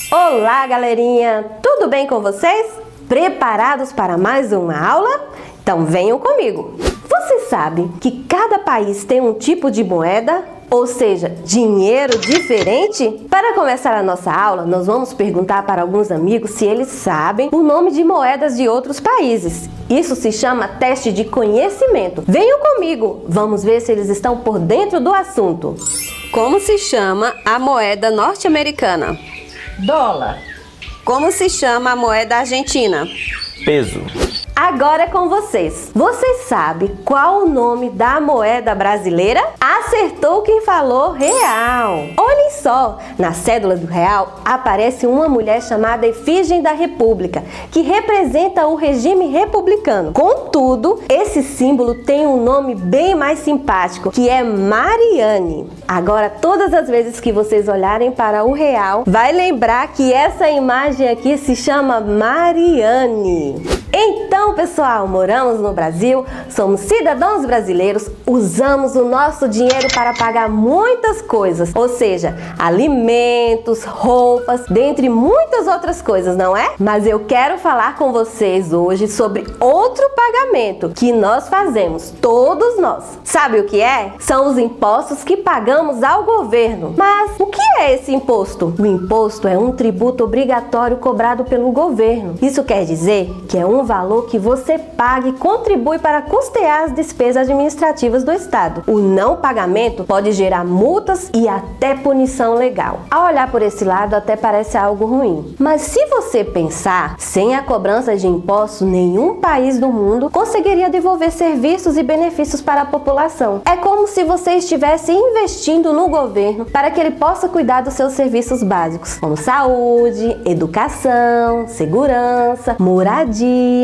Olá, galerinha! Tudo bem com vocês? Preparados para mais uma aula? Então venham comigo! Você sabe que cada país tem um tipo de moeda, ou seja, dinheiro diferente? Para começar a nossa aula, nós vamos perguntar para alguns amigos se eles sabem o nome de moedas de outros países. Isso se chama teste de conhecimento. Venham comigo! Vamos ver se eles estão por dentro do assunto. Como se chama a moeda norte-americana? Dólar. Como se chama a moeda argentina? Peso. Agora é com vocês. Vocês sabem qual o nome da moeda brasileira? Acertou quem falou real. Olhem só, na cédula do real aparece uma mulher chamada Efígie da República, que representa o regime republicano. Contudo, esse símbolo tem um nome bem mais simpático, que é Mariane. Agora, todas as vezes que vocês olharem para o real, vai lembrar que essa imagem aqui se chama Mariane. Então, pessoal, moramos no Brasil, somos cidadãos brasileiros, usamos o nosso dinheiro para pagar muitas coisas, ou seja, alimentos, roupas, dentre muitas outras coisas, não é? Mas eu quero falar com vocês hoje sobre outro pagamento que nós fazemos, todos nós. Sabe o que é? São os impostos que pagamos ao governo. Mas o que é esse imposto? O imposto é um tributo obrigatório cobrado pelo governo. Isso quer dizer que é um valor que você paga e contribui para custear as despesas administrativas do Estado. O não pagamento pode gerar multas e até punição legal. Ao olhar por esse lado, até parece algo ruim. Mas se você pensar, sem a cobrança de impostos, nenhum país do mundo conseguiria devolver serviços e benefícios para a população. É como se você estivesse investindo no governo para que ele possa cuidar dos seus serviços básicos, como saúde, educação, segurança, moradia,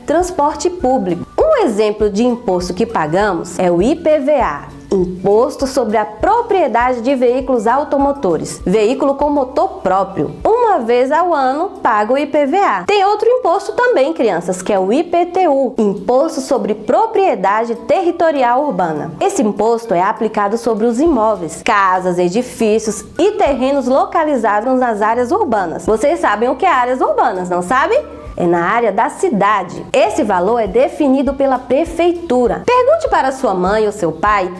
transporte público. Um exemplo de imposto que pagamos é o IPVA, Imposto sobre a Propriedade de Veículos Automotores, veículo com motor próprio. Uma vez ao ano paga o IPVA. Tem outro imposto também, crianças, que é o IPTU, Imposto sobre Propriedade Territorial Urbana. Esse imposto é aplicado sobre os imóveis, casas, edifícios e terrenos localizados nas áreas urbanas. Vocês sabem o que é áreas urbanas, não sabem? É na área da cidade. Esse valor é definido pela prefeitura. Pergunte para sua mãe ou seu pai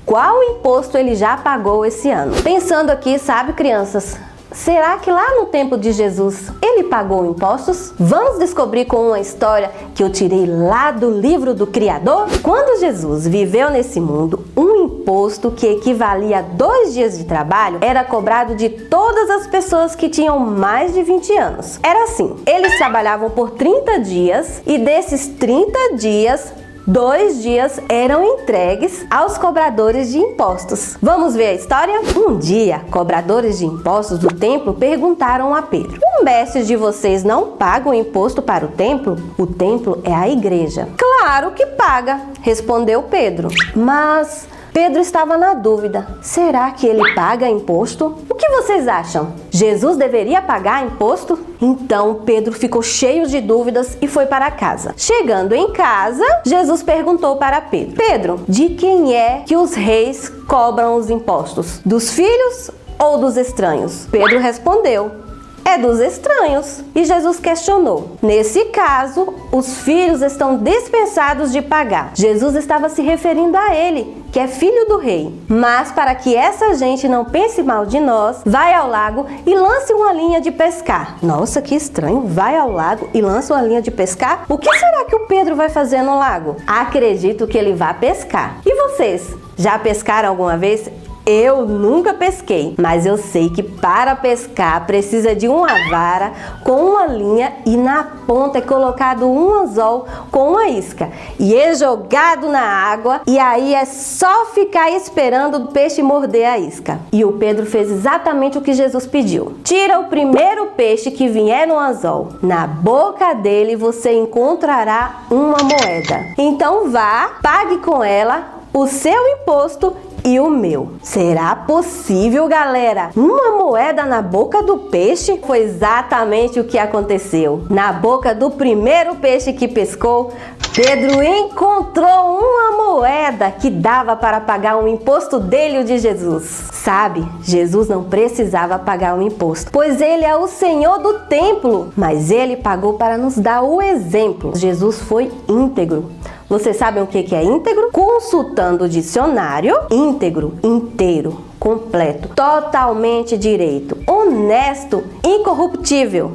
qual imposto ele já pagou esse ano. Pensando aqui, sabe, crianças? Será que lá no tempo de Jesus ele pagou impostos? Vamos descobrir com uma história que eu tirei lá do livro do Criador? Quando Jesus viveu nesse mundo, um imposto que equivalia a 2 dias de trabalho era cobrado de todas as pessoas que tinham mais de 20 anos. Era assim, eles trabalhavam por 30 dias e desses 30 dias, 2 dias eram entregues aos cobradores de impostos. Vamos ver a história? Um dia, cobradores de impostos do templo perguntaram a Pedro: o mestre de vocês não paga o imposto para o templo? O templo é a igreja. Claro que paga, respondeu Pedro. Mas Pedro estava na dúvida. Será que ele paga imposto? O que vocês acham? Jesus deveria pagar imposto? Então Pedro ficou cheio de dúvidas e foi para casa. Chegando em casa, Jesus perguntou para Pedro: Pedro, de quem é que os reis cobram os impostos? Dos filhos ou dos estranhos? Pedro respondeu: é dos estranhos. E Jesus questionou: nesse caso, os filhos estão dispensados de pagar. Jesus estava se referindo a ele, que é filho do rei. Mas para que essa gente não pense mal de nós, vai ao lago e lance uma linha de pescar. Nossa, que estranho, vai ao lago e lança uma linha de pescar? O que será que o Pedro vai fazer no lago? Acredito que ele vai pescar. E vocês, já pescaram alguma vez? Eu nunca pesquei, mas eu sei que para pescar precisa de uma vara com uma linha e na ponta é colocado um anzol com uma isca e é jogado na água e aí é só ficar esperando o peixe morder a isca. E o Pedro fez exatamente o que Jesus pediu. Tira o primeiro peixe que vier no anzol. Na boca dele você encontrará uma moeda. Então vá, pague com ela o seu imposto e o meu. Será possível, galera? Uma moeda na boca do peixe? Foi exatamente o que aconteceu. Na boca do primeiro peixe que pescou, Pedro encontrou uma moeda que dava para pagar um imposto dele e o de Jesus. Sabe, Jesus não precisava pagar um imposto, pois ele é o Senhor do templo, mas ele pagou para nos dar o exemplo. Jesus foi íntegro. Você sabe o que é íntegro? Consultando o dicionário, íntegro, inteiro, completo, totalmente direito, honesto, incorruptível.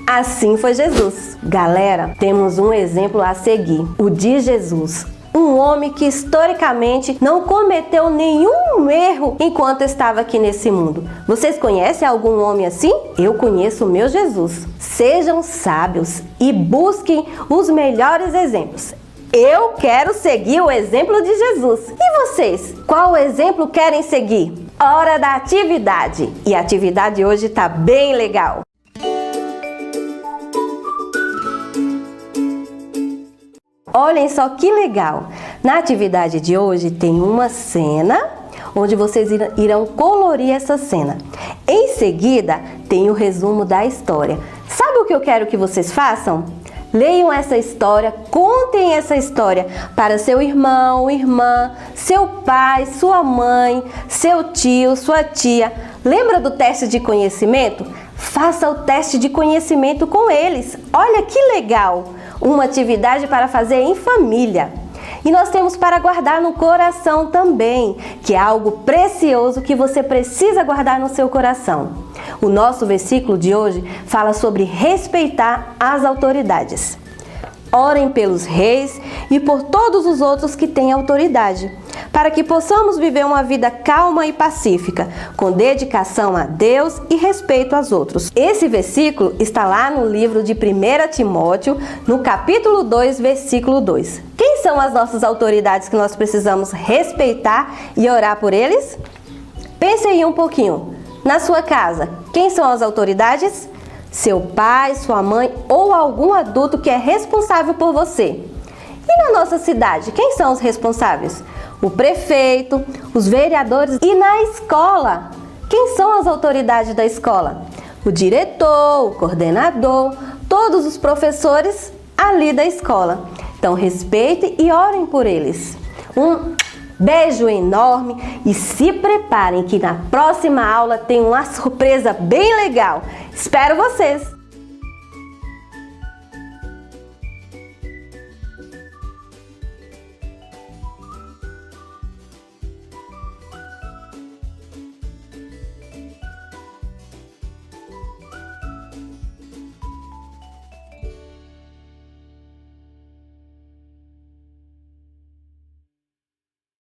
Assim foi Jesus. Galera, temos um exemplo a seguir, o de Jesus. Um homem que historicamente não cometeu nenhum erro enquanto estava aqui nesse mundo. Vocês conhecem algum homem assim? Eu conheço o meu Jesus. Sejam sábios e busquem os melhores exemplos. Eu quero seguir o exemplo de Jesus. E vocês? Qual exemplo querem seguir? Hora da atividade. E a atividade hoje tá bem legal. Olhem só que legal! Na atividade de hoje tem uma cena onde vocês irão colorir essa cena. Em seguida tem o resumo da história. Sabe o que eu quero que vocês façam? Leiam essa história, contem essa história para seu irmão, irmã, seu pai, sua mãe, seu tio, sua tia. Lembra do teste de conhecimento? Faça o teste de conhecimento com eles. Olha que legal! Uma atividade para fazer em família. E nós temos para guardar no coração também, que é algo precioso que você precisa guardar no seu coração. O nosso versículo de hoje fala sobre respeitar as autoridades. Orem pelos reis e por todos os outros que têm autoridade, para que possamos viver uma vida calma e pacífica, com dedicação a Deus e respeito aos outros. Esse versículo está lá no livro de 1 Timóteo, no capítulo 2, versículo 2. Quem são as nossas autoridades que nós precisamos respeitar e orar por eles? Pense aí um pouquinho. Na sua casa, quem são as autoridades? Seu pai, sua mãe ou algum adulto que é responsável por você. E na nossa cidade, quem são os responsáveis? O prefeito, os vereadores. E na escola, quem são as autoridades da escola? O diretor, o coordenador, todos os professores ali da escola. Então respeitem e orem por eles. Um beijo enorme e se preparem que na próxima aula tem uma surpresa bem legal. Espero vocês!